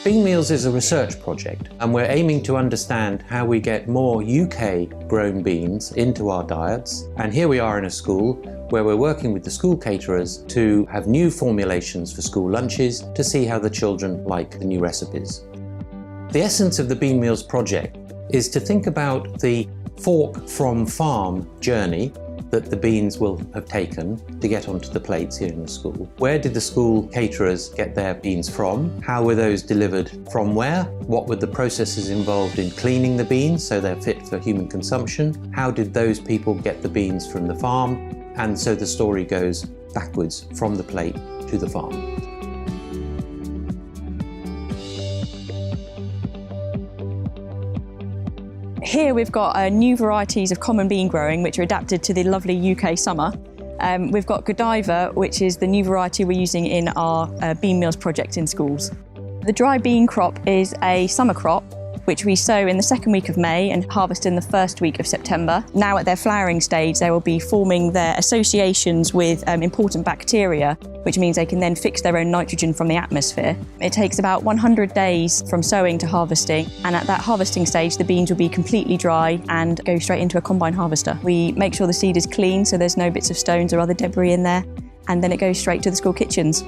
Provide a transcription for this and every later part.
BeanMeals is a research project, and we're aiming to understand how we get more UK-grown beans into our diets. And here we are in a school where we're working with the school caterers to have new formulations for school lunches to see how the children like the new recipes. The essence of the BeanMeals project is to think about the fork from farm journey that the beans will have taken to get onto the plates here in the school. Where did the school caterers get their beans from? How were those delivered from where? What were the processes involved in cleaning the beans so they're fit for human consumption? How did those people get the beans from the farm? And so the story goes backwards from the plate to the farm. Here we've got new varieties of common bean growing which are adapted to the lovely UK summer. We've got Godiva, which is the new variety we're using in our BeanMeals project in schools. The dry bean crop is a summer crop which we sow in the second week of May and harvest in the first week of September. Now at their flowering stage, they will be forming their associations with important bacteria, which means they can then fix their own nitrogen from the atmosphere. It takes about 100 days from sowing to harvesting, and at that harvesting stage, the beans will be completely dry and go straight into a combine harvester. We make sure the seed is clean, so there's no bits of stones or other debris in there, and then it goes straight to the school kitchens.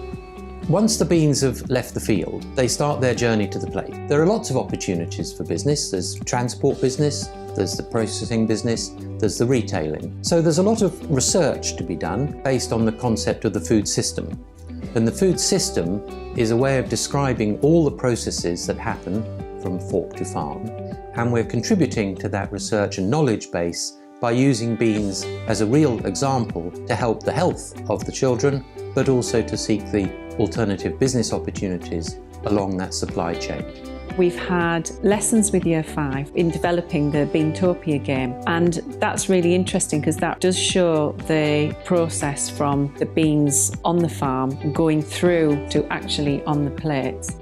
Once the beans have left the field, they start their journey to the plate. There are lots of opportunities for business. There's transport business, there's the processing business, there's the retailing. So there's a lot of research to be done based on the concept of the food system. And the food system is a way of describing all the processes that happen from fork to farm. And we're contributing to that research and knowledge base by using beans as a real example to help the health of the children, but also to seek the alternative business opportunities along that supply chain. We've had lessons with Year 5 in developing the Beantopia game, and that's really interesting because that does show the process from the beans on the farm going through to actually on the plates.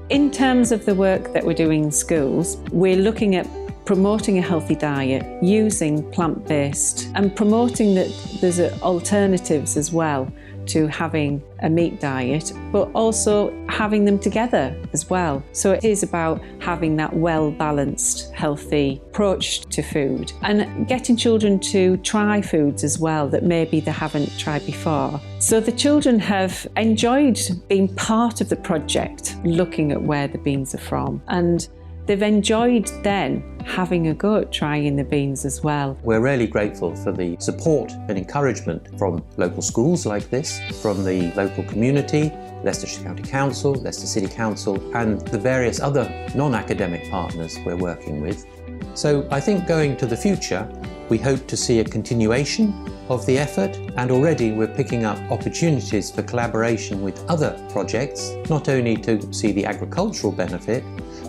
In terms of the work that we're doing in schools, we're looking at promoting a healthy diet, using plant-based, and promoting that there's alternatives as well to having a meat diet, but also having them together as well. So it is about having that well-balanced, healthy approach to food and getting children to try foods as well that maybe they haven't tried before. So the children have enjoyed being part of the project, looking at where the beans are from, and they've enjoyed then having a go at trying the beans as well. We're really grateful for the support and encouragement from local schools like this, from the local community, Leicestershire County Council, Leicester City Council, and the various other non-academic partners we're working with. So I think going to the future, we hope to see a continuation of the effort, and already we're picking up opportunities for collaboration with other projects, not only to see the agricultural benefit,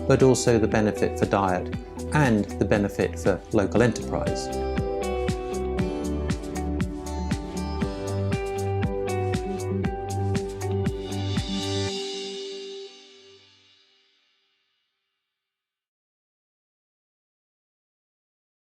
but also the benefit for diet and the benefit for local enterprise.